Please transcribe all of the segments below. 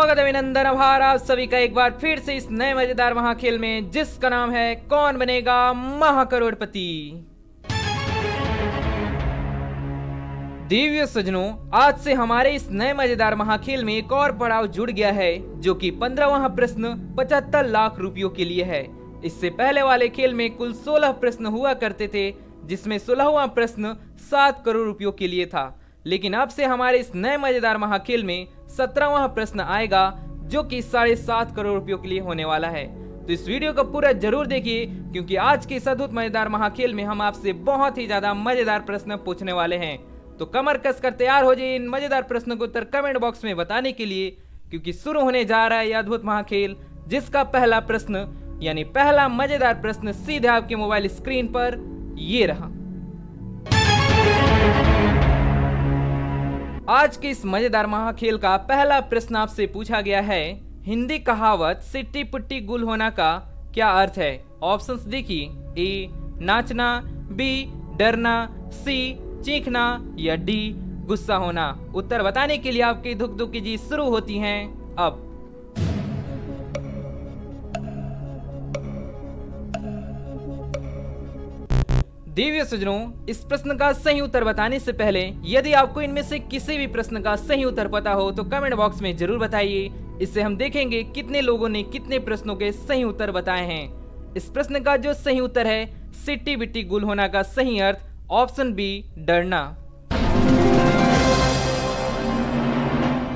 स्वागत है अभिनंदन आभार आप सभी का एक बार फिर से इस नए मजेदार महाखेल में, जिसका नाम है कौन बनेगा महाकरोड़पति। दिव्य सज्जनों, आज से हमारे इस नए मजेदार महाखेल में एक और पड़ाव जुड़ गया है, जो कि 15वां प्रश्न 75 लाख रुपयों के लिए है। इससे पहले वाले खेल में कुल 16 प्रश्न हुआ करते थे, जिसमें 16वां प्रश्न 7 करोड़ रुपयों के लिए था। लेकिन अब से हमारे इस नए मजेदार महाखेल में 17वां प्रश्न आएगा, जो कि 7.5 करोड़ रुपयों के लिए होने वाला है। तो इस वीडियो को पूरा जरूर देखिए, क्योंकि आज के इस अद्भुत मजेदार महाखेल में हम आपसे बहुत ही ज्यादा मजेदार प्रश्न पूछने वाले हैं। तो कमर कसकर तैयार हो जाइए इन मजेदार प्रश्नों के उत्तर कमेंट बॉक्स में बताने के लिए, क्योंकि शुरू होने जा रहा है यह अद्भुत महाखेल, जिसका पहला प्रश्न यानी पहला मजेदार प्रश्न सीधे आपके मोबाइल स्क्रीन पर ये रहा। आज के इस मजेदार महाखेल का पहला प्रश्न आपसे पूछा गया है, हिंदी कहावत सिट्टी पुट्टी गुल होना का क्या अर्थ है। ऑप्शंस देखिए, ए नाचना, बी डरना, सी चीखना या डी गुस्सा होना। उत्तर बताने के लिए आपकी धुक धुक की जी शुरू होती हैं अब। दिव्य सज्जनों, इस प्रश्न का सही उत्तर बताने से पहले यदि आपको इनमें से किसी भी प्रश्न का सही उत्तर पता हो तो कमेंट बॉक्स में जरूर बताइए। इससे हम देखेंगे कितने लोगों ने कितने प्रश्नों के सही उत्तर बताए हैं। इस प्रश्न का जो सही उत्तर है, सिट्टी बिट्टी गुल होना का सही अर्थ ऑप्शन बी डरना।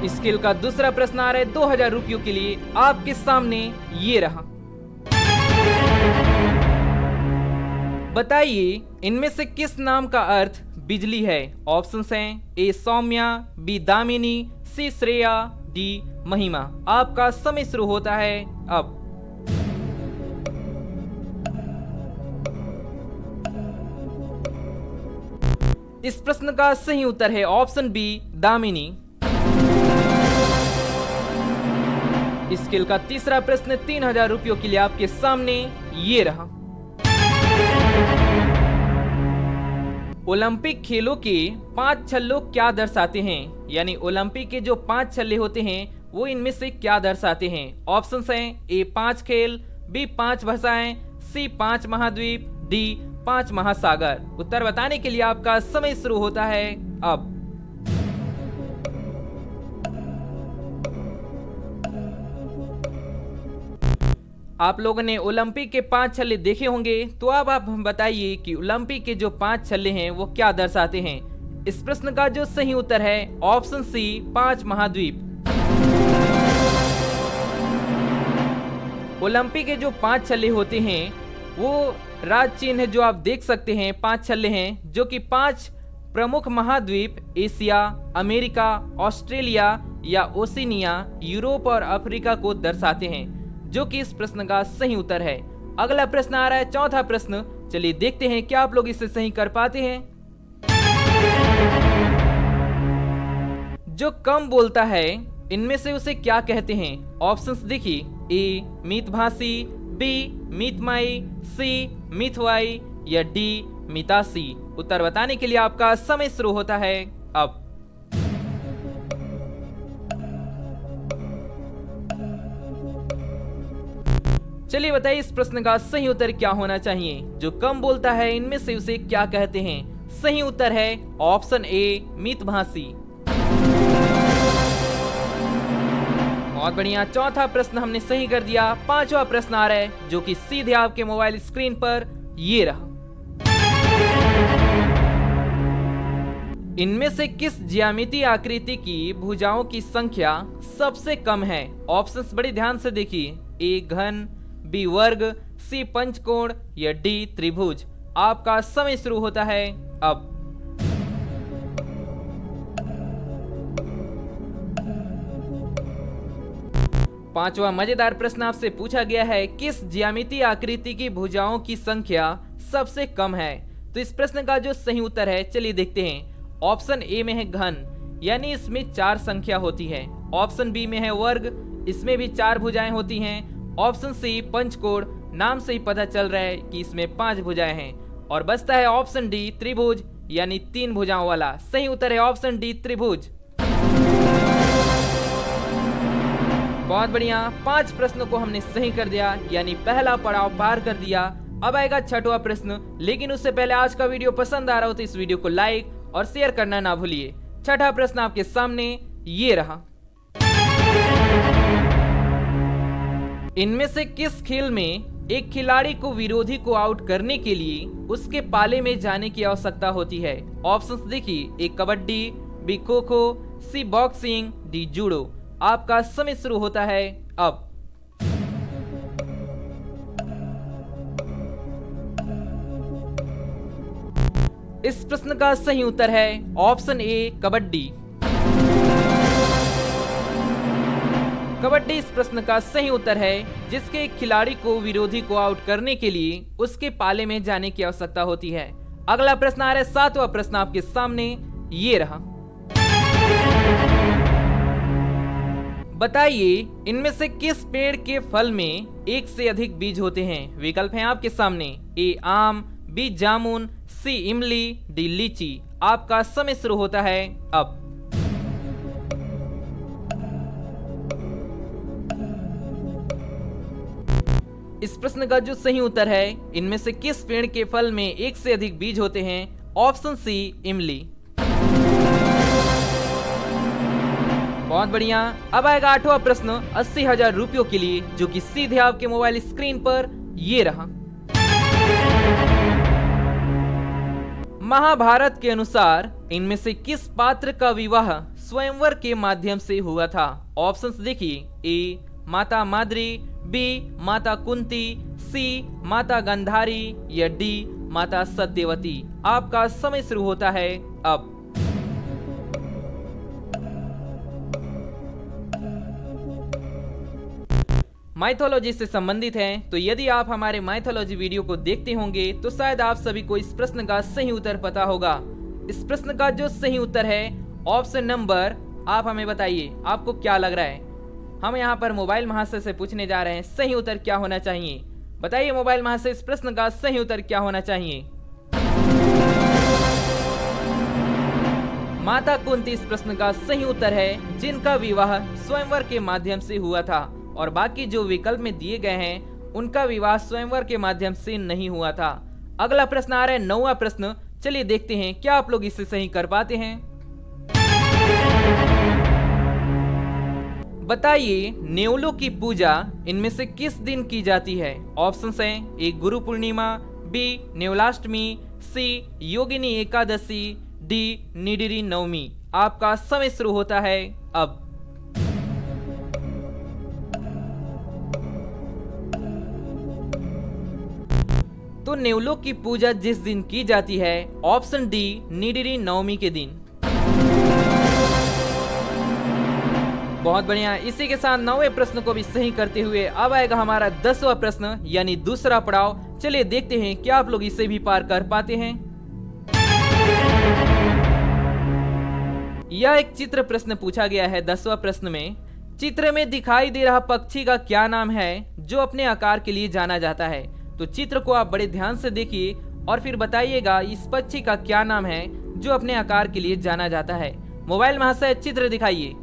इस खेल का दूसरा प्रश्न आ रहा है 2000 रुपयों के लिए, आपके सामने ये रहा। बताइए इनमें से किस नाम का अर्थ बिजली है। ऑप्शंस हैं, ए सौम्या, बी दामिनी, सी श्रेया, डी महिमा। आपका समय शुरू होता है अब। इस प्रश्न का सही उत्तर है ऑप्शन बी दामिनी। इस खेल का तीसरा प्रश्न 3000 रुपयों के लिए आपके सामने ये रहा। ओलंपिक खेलों के 5 छल्लों क्या दर्शाते हैं, यानी ओलंपिक के जो 5 छल्ले होते हैं वो इनमें से क्या दर्शाते हैं। ऑप्शंस हैं, ए 5 खेल, बी 5 भाषाएं, सी 5 महाद्वीप, डी 5 महासागर। उत्तर बताने के लिए आपका समय शुरू होता है अब। आप लोगों ने ओलंपिक के 5 छल्ले देखे होंगे, तो अब आप बताइए कि ओलंपिक के जो 5 छल्ले हैं वो क्या दर्शाते हैं। इस प्रश्न का जो सही उत्तर है ऑप्शन सी 5 महाद्वीप। ओलंपिक के जो 5 छल्ले होते हैं वो राज चिन्ह जो आप देख सकते हैं 5 छल्ले हैं, जो कि 5 प्रमुख महाद्वीप एशिया, अमेरिका, ऑस्ट्रेलिया या ओशिनिया, यूरोप और अफ्रीका को दर्शाते हैं, जो कि इस प्रश्न का सही उत्तर है। अगला प्रश्न आ रहा है चौथा प्रश्न। चलिए देखते हैं क्या आप लोग इसे सही कर पाते हैं। जो कम बोलता है इनमें से उसे क्या कहते हैं। ऑप्शंस देखिए, ए मितभाषी, बी मितमाई, सी मितवाई या डी मितासी। उत्तर बताने के लिए आपका समय शुरू होता है अब। चलिए बताइए इस प्रश्न का सही उत्तर क्या होना चाहिए। जो कम बोलता है इनमें से उसे क्या कहते हैं। सही उत्तर है ऑप्शन ए मितभाषी। बहुत बढ़िया, चौथा प्रश्न हमने सही कर दिया। पांचवा प्रश्न आ रहा है, जो कि सीधे आपके मोबाइल स्क्रीन पर ये रहा। इनमें से किस ज्यामितीय आकृति की भुजाओं की संख्या सबसे कम है। ऑप्शंस बड़ी ध्यान से देखिए, ए घन, बी वर्ग, सी पंचकोण या डी त्रिभुज। आपका समय शुरू होता है अब। पांचवा मजेदार प्रश्न आपसे पूछा गया है, किस ज्यामितीय आकृति की भुजाओं की संख्या सबसे कम है। तो इस प्रश्न का जो सही उत्तर है चलिए देखते हैं। ऑप्शन ए में है घन, यानी इसमें 4 संख्या होती है। ऑप्शन बी में है वर्ग, इसमें भी 4 भुजाएं होती हैं। ऑप्शन सी पंचकोण, नाम से ही पता चल रहा है कि इसमें 5 भुजाएं हैं। और बचता है ऑप्शन डी त्रिभुज, यानी 3 भुजाओं वाला। सही उत्तर है ऑप्शन डी त्रिभुज। बहुत बढ़िया, 5 प्रश्नों को हमने सही कर दिया, यानी पहला पड़ाव पार कर दिया। अब आएगा छठवां प्रश्न, लेकिन उससे पहले आज का वीडियो पसंद आ रहा हो तो इस वीडियो को लाइक और शेयर करना ना भूलिए। छठा प्रश्न आपके सामने ये रहा। इनमें से किस खेल में एक खिलाड़ी को विरोधी को आउट करने के लिए उसके पाले में जाने की आवश्यकता होती है? ऑप्शंस देखिए, ए कबड्डी, बी खो खो, सी बॉक्सिंग, डी जूडो। आपका समय शुरू होता है अब। इस प्रश्न का सही उत्तर है ऑप्शन ए कबड्डी। कबड्डी इस प्रश्न का सही उत्तर है, जिसके एक खिलाड़ी को विरोधी को आउट करने के लिए उसके पाले में जाने की आवश्यकता होती है। अगला प्रश्न आ रहा है, 7वां प्रश्न आपके सामने ये रहा। बताइए इनमें से किस पेड़ के फल में एक से अधिक बीज होते हैं? विकल्प हैं आपके सामने, ए आम, बी जामुन, सी इमली, डी लीची। आपका समय शुरू होता है अब। इस प्रश्न का जो सही उत्तर है, इनमें से किस पेड़ के फल में एक से अधिक बीज होते हैं? ऑप्शन सी इमली। बहुत बढ़िया। अब आएगा 8वां प्रश्न 80,000 रुपयों के लिए, जो कि सीधे आपके मोबाइल स्क्रीन पर ये रहा। महाभारत के अनुसार इनमें से किस पात्र का विवाह स्वयंवर के माध्यम से हुआ था? ऑप्शंस देखिए, ए माता माद्री, बी माता कुंती, सी माता गांधारी या डी माता सत्यवती। आपका समय शुरू होता है अब। माइथोलॉजी से संबंधित हैं, तो यदि आप हमारे माइथोलॉजी वीडियो को देखते होंगे तो शायद आप सभी को इस प्रश्न का सही उत्तर पता होगा। इस प्रश्न का जो सही उत्तर है ऑप्शन नंबर, आप हमें बताइए आपको क्या लग रहा है। हम यहाँ पर मोबाइल महाशय से पूछने जा रहे हैं सही उत्तर क्या होना चाहिए। बताइए मोबाइल महाशय, इस प्रश्न का सही उत्तर क्या होना चाहिए? माता कुंती इस प्रश्न का सही उत्तर है, जिनका विवाह स्वयंवर के माध्यम से हुआ था, और बाकी जो विकल्प में दिए गए हैं उनका विवाह स्वयंवर के माध्यम से नहीं हुआ था। अगला प्रश्न आ रहा है 9वां प्रश्न। चलिए देखते हैं क्या आप लोग इसे सही कर पाते हैं। बताइए नेवलों की पूजा इनमें से किस दिन की जाती है? ऑप्शंस हैं, ए गुरु पूर्णिमा, बी नेवलाष्टमी, सी योगिनी एकादशी, डी निडिरी नवमी। आपका समय शुरू होता है अब। तो नेवलों की पूजा जिस दिन की जाती है, ऑप्शन डी निडिरी नवमी के दिन। बहुत बढ़िया। इसी के साथ 9वें प्रश्न को भी सही करते हुए अब आएगा हमारा 10वां प्रश्न, यानी दूसरा पड़ाव। चलिए देखते हैं क्या आप लोग इसे भी पार कर पाते हैं। यह एक चित्र प्रश्न पूछा गया है 10वां प्रश्न में। चित्र में दिखाई दे रहा पक्षी का क्या नाम है जो अपने आकार के लिए जाना जाता है? तो चित्र को आप बड़े ध्यान से देखिए और फिर बताइएगा इस पक्षी का क्या नाम है जो अपने आकार के लिए जाना जाता है। मोबाइल महाशय चित्र दिखाइए।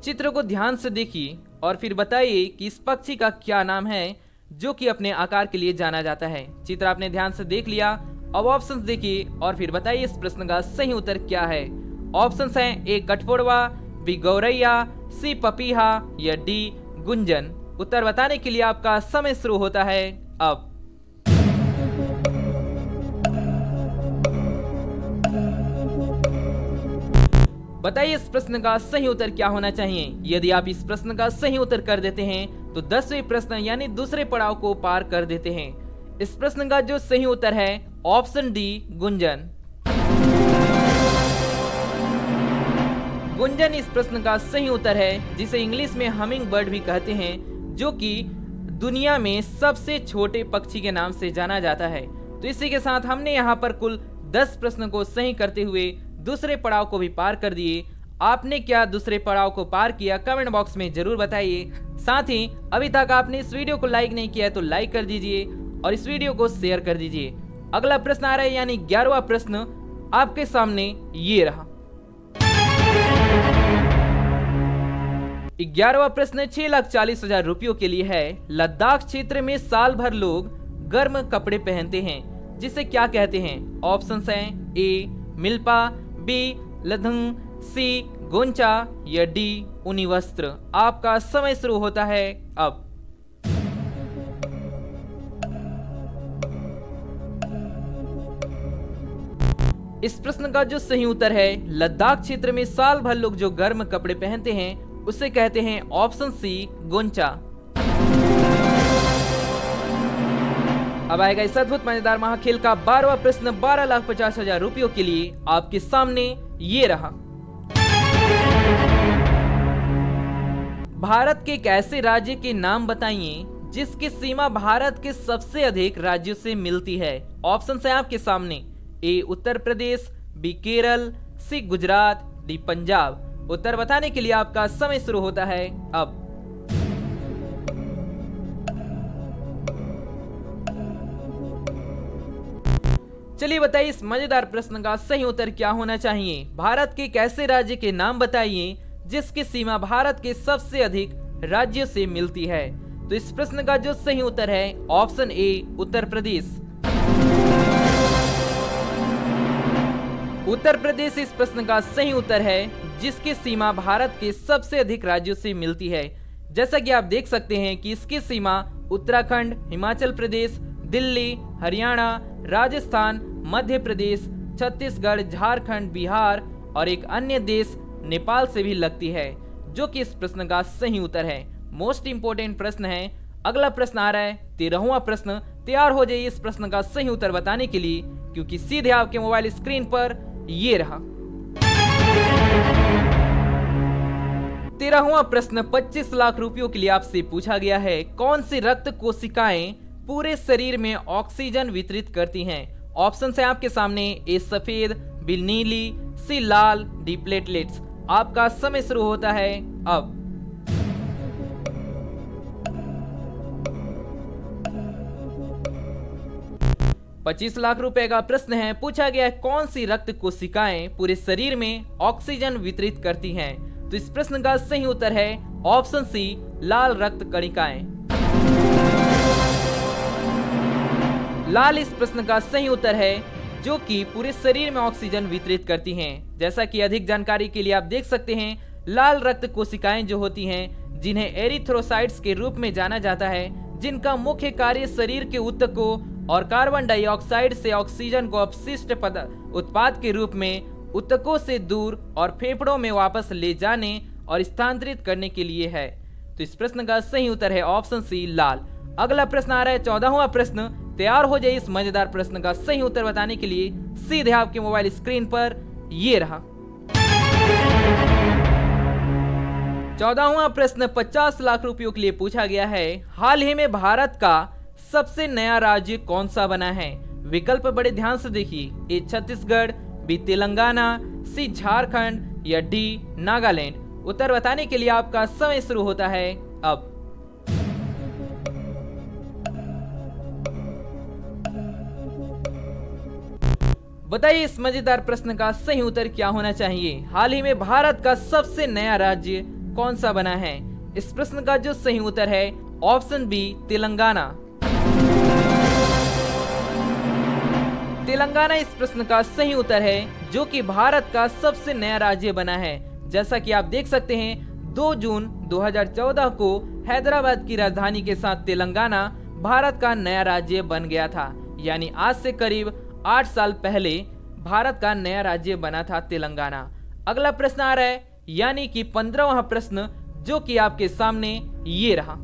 चित्र को ध्यान से देखिए और फिर बताइए कि इस पक्षी का क्या नाम है जो कि अपने आकार के लिए जाना जाता है। चित्र आपने ध्यान से देख लिया। अब ऑप्शंस देखिए और फिर बताइए इस प्रश्न का सही उत्तर क्या है। ऑप्शंस हैं, ए कठफोड़वा, बी गौरैया, सी पपीहा या डी गुंजन। उत्तर बताने के लिए आपका समय शुरू होता है अब। बताइए इस प्रश्न का सही उत्तर क्या होना चाहिए। यदि आप इस प्रश्न का सही उत्तर कर देते हैं तो 10वें प्रश्न यानी दूसरे पड़ाव को पार कर देते हैं। इस प्रश्न का जो सही उत्तर है ऑप्शन डी गुंजन। गुंजन इस प्रश्न का सही उत्तर है, जिसे इंग्लिश में हमिंग बर्ड भी कहते हैं, जो कि दुनिया में सबसे छोटे पक्षी के नाम से जाना जाता है। तो इसी के साथ हमने यहाँ पर कुल 10 प्रश्न को सही करते हुए दूसरे पड़ाव को भी पार कर दिए। आपने क्या दूसरे पड़ाव को पार किया, कमेंट बॉक्स में जरूर बताइए। साथ ही अभी तक आपने इस वीडियो को लाइक नहीं किया है तो लाइक कर दीजिए और इस वीडियो को शेयर कर दीजिए। अगला प्रश्न आ रहा है यानी 11वां प्रश्न आपके सामने ये रहा। 11वां प्रश्न 6,40,000 रुपयों के लिए है। लद्दाख क्षेत्र में साल भर लोग गर्म कपड़े पहनते हैं, जिसे क्या कहते हैं? ऑप्शंस हैं ए मिल्पा, बी लधंग, सी गोंचा या डी ऊनी वस्त्र। आपका समय शुरू होता है अब। इस प्रश्न का जो सही उत्तर है, लद्दाख क्षेत्र में साल भर लोग जो गर्म कपड़े पहनते हैं उसे कहते हैं ऑप्शन सी गोंचा। अब आएगा इस अद्भुत मजेदार महाखेल का 12वां प्रश्न 12,50,000 रुपयों के लिए। आपके सामने ये रहा। भारत के एक ऐसे राज्य के नाम बताइए जिसकी सीमा भारत के सबसे अधिक राज्यों से मिलती है। ऑप्शन है आपके सामने, ए उत्तर प्रदेश, बी केरल, सी गुजरात, डी पंजाब। उत्तर बताने के लिए आपका समय शुरू होता है अब। चलिए बताइए इस मजेदार प्रश्न का सही उत्तर क्या होना चाहिए। भारत के एक ऐसे राज्य के नाम बताइए जिसकी सीमा भारत के सबसे अधिक राज्यों से मिलती है। तो इस प्रश्न का जो सही उत्तर है ऑप्शन ए उत्तर प्रदेश। उत्तर प्रदेश इस प्रश्न का सही उत्तर है जिसकी सीमा भारत के सबसे अधिक राज्यों से मिलती है। जैसा कि आप देख सकते हैं कि इसकी सीमा उत्तराखंड, हिमाचल प्रदेश, दिल्ली, हरियाणा, राजस्थान, मध्य प्रदेश, छत्तीसगढ़, झारखंड, बिहार और एक अन्य देश नेपाल से भी लगती है, जो कि इस प्रश्न का सही उत्तर है। मोस्ट इंपोर्टेंट प्रश्न है। अगला प्रश्न आ रहा है 13वां प्रश्न। तैयार हो जाइए इस प्रश्न का सही उत्तर बताने के लिए, क्योंकि सीधे आपके मोबाइल स्क्रीन पर ये रहा। 13वां प्रश्न 25 लाख रुपयों के लिए आपसे पूछा गया है। कौन सी रक्त कोशिकाएं पूरे शरीर में ऑक्सीजन वितरित करती हैं? ऑप्शन है आपके सामने, ए सफेद, बी नीली, सी लाल, डी प्लेटलेट्स। आपका समय शुरू होता है अब। $25 लाख रुपए का प्रश्न है। पूछा गया है कौन सी रक्त कोशिकाएं पूरे शरीर में ऑक्सीजन वितरित करती हैं? तो इस प्रश्न का सही उत्तर है ऑप्शन सी लाल रक्त कणिकाएं। लाल इस प्रश्न का सही उत्तर है जो कि पूरे शरीर में ऑक्सीजन वितरित करती हैं। जैसा कि अधिक जानकारी के लिए आप देख सकते हैं, लाल रक्त कोशिकाएं जो होती हैं जिन्हें एरिथ्रोसाइट्स के रूप में जाना जाता है, जिनका मुख्य कार्य शरीर के ऊतकों और कार्बन डाइऑक्साइड से ऑक्सीजन को अपशिष्ट उत्पाद के रूप में ऊतकों से दूर और फेफड़ों में वापस ले जाने और स्थानांतरित करने के लिए है। तो इस प्रश्न का सही उत्तर है ऑप्शन सी लाल। अगला प्रश्न आ रहा है 14वां प्रश्न। तैयार हो जाइए इस मजेदार प्रश्न का सही उत्तर बताने के लिए। सीधे आपके मोबाइल स्क्रीन पर ये रहा। 14वां प्रश्न 50 लाख रुपयों के लिए पूछा गया है। हाल ही में भारत का सबसे नया राज्य कौन सा बना है? विकल्प बड़े ध्यान से देखिए, ए छत्तीसगढ़, बी तेलंगाना, सी झारखंड या डी नागालैंड। उत्तर बताने के लिए आपका समय शुरू होता है अब। बताइए इस मजेदार प्रश्न का सही उत्तर क्या होना चाहिए। हाल ही में भारत का सबसे नया राज्य कौन सा बना है? इस प्रश्न का जो सही उत्तर है ऑप्शन बी तेलंगाना। तेलंगाना इस प्रश्न का सही उत्तर है जो कि भारत का सबसे नया राज्य बना है। जैसा कि आप देख सकते हैं 2 जून 2014 को हैदराबाद की राजधानी के साथ तेलंगाना भारत का नया राज्य बन गया था। यानी आज से करीब 8 साल पहले भारत का नया राज्य बना था तेलंगाना। अगला प्रश्न आ रहा है यानी कि 15वां प्रश्न, जो कि आपके सामने ये रहा।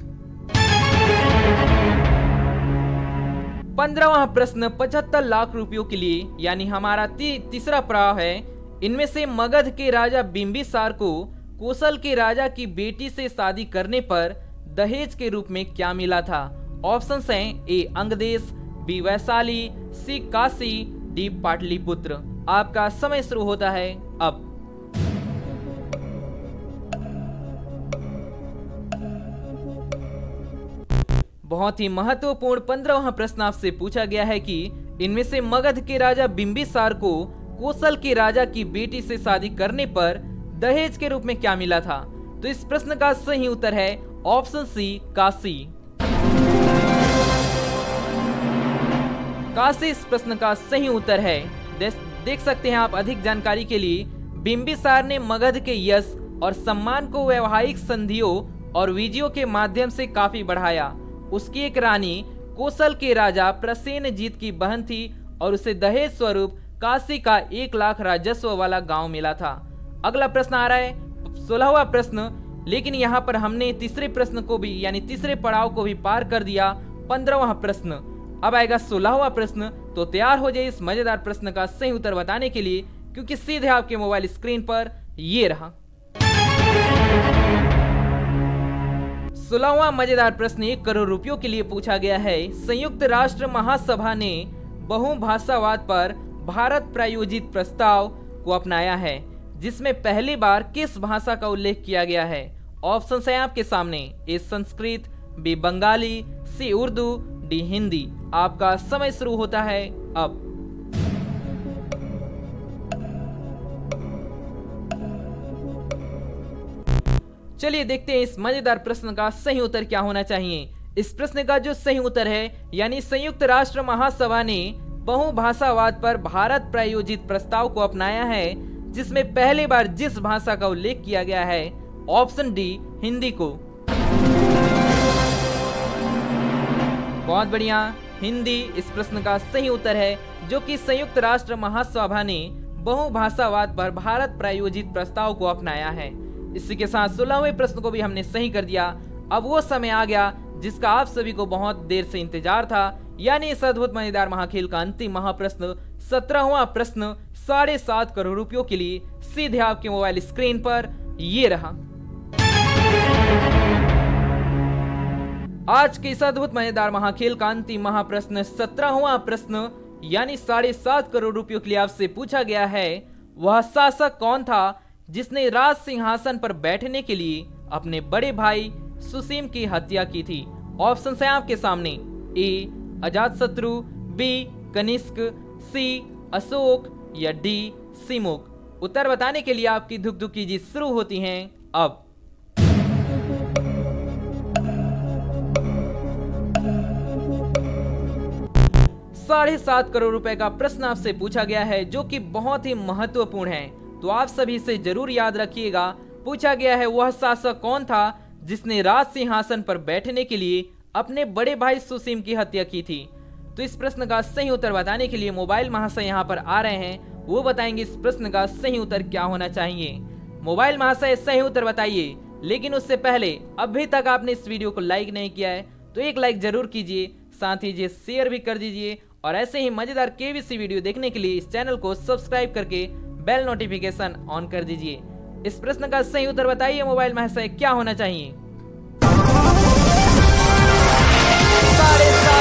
15वां प्रश्न 75 लाख रुपयों के लिए, यानी हमारा तीसरा पड़ाव है। इनमें से मगध के राजा बिंबिसार को कोसल के राजा की बेटी से शादी करने पर दहेज के रूप में क्या मिला था? ऑप्शंस हैं ए अंगदेश, बी वैशाली, सी काशी, डी पाटलिपुत्र। आपका समय शुरू होता है अब। बहुत ही महत्वपूर्ण 15वां प्रश्न आपसे पूछा गया है कि इनमें से मगध के राजा बिंबिसार को कोसल के राजा की बेटी से शादी करने पर दहेज के रूप में क्या मिला था? तो इस प्रश्न का सही उत्तर है ऑप्शन सी, काशी। काशी इस प्रश्न का सही उत्तर है। देख सकते हैं आप, अधिक जानकारी के लिए बिंबिसार ने मगध के यश और सम्मान को वैवाहिक संधियों और विजयों के माध्यम से काफी बढ़ाया। उसकी एक रानी कौशल के राजा प्रसेनजीत की बहन थी और उसे दहेज स्वरूप काशी का 1 लाख राजस्व वाला गांव मिला था। अगला प्रश्न आ रहा है 16वां प्रश्न, लेकिन यहाँ पर हमने तीसरे प्रश्न को भी यानी तीसरे पड़ाव को भी पार कर दिया। 15वां प्रश्न, अब आएगा 16वां प्रश्न। तो तैयार हो जाइए इस मजेदार प्रश्न का सही उत्तर बताने के लिए, क्योंकि सीधे आपके मोबाइल स्क्रीन पर ये रहा। 16वां मजेदार प्रश्न 1 करोड़ रुपयों के लिए पूछा गया है। संयुक्त राष्ट्र महासभा ने बहुभाषावाद पर भारत प्रायोजित प्रस्ताव को अपनाया है, जिसमें पहली बार किस भाषा का उल्लेख किया गया है? ऑप्शन है आपके सामने, ए संस्कृत, बी बंगाली, सी उर्दू, डी हिंदी। आपका समय शुरू होता है अब। चलिए देखते हैं इस मजेदार प्रश्न का सही उत्तर क्या होना चाहिए। इस प्रश्न का जो सही उत्तर है, यानी संयुक्त राष्ट्र महासभा ने बहुभाषावाद पर भारत प्रायोजित प्रस्ताव को अपनाया है, जिसमें पहली बार जिस भाषा का उल्लेख किया गया है, ऑप्शन डी, हिंदी को। बहुत बढ़िया, हिंदी इस प्रश्न का सही उत्तर है, जो कि संयुक्त राष्ट्र महासभा ने बहुभाषावाद पर भारत प्रायोजित प्रस्ताव को अपनाया है। इसी के साथ 16वें प्रश्न को भी हमने सही कर दिया। अब वो समय आ गया जिसका आप सभी को बहुत देर से इंतजार था, यानी इस अद्भुत मजेदार महाखेल का अंतिम महाप्रश्न 17वां प्रश्न 7.5 करोड़ रुपयों के लिए सीधे आपके मोबाइल स्क्रीन पर ये रहा। आज के इस अद्भुत मजेदार महाखेल का अंतिम महाप्रश्न 17वां प्रश्न यानी 7.5 करोड़ रुपयों के लिए आपसे पूछा गया है, वह शासक कौन था जिसने राज सिंहासन पर बैठने के लिए अपने बड़े भाई सुसीम की हत्या की थी? ऑप्शन है आपके सामने, ए अजातशत्रु, बी कनिष्क, सी अशोक या डी सिमुक। उत्तर बताने के लिए आपकी धुक धुक की चीज शुरू होती हैं अब। 7.5 करोड़ रुपए का प्रश्न आपसे पूछा गया है, जो कि बहुत ही महत्वपूर्ण है, तो आप सभी से जरूर याद रखिएगा। पूछा गया है वह शासक कौन था जिसने राज सिंहासन पर बैठने के लिए अपने बड़े भाई सुसीम की हत्या की थी। तो इस प्रश्न का सही उत्तर बताने के लिए मोबाइल महाशय यहाँ पर आ रहे हैं, वो बताएंगे इस प्रश्न का सही उत्तर क्या होना चाहिए। मोबाइल महाशय सही उत्तर बताइए, लेकिन उससे पहले अभी तक आपने इस वीडियो को लाइक नहीं किया है तो एक लाइक जरूर कीजिए, साथ ही शेयर भी कर दीजिए और ऐसे ही मजेदार केबीसी वीडियो देखने के लिए इस चैनल को सब्सक्राइब करके बेल नोटिफिकेशन ऑन कर दीजिए। इस प्रश्न का सही उत्तर बताइए मोबाइल महाशय क्या होना चाहिए। 7.5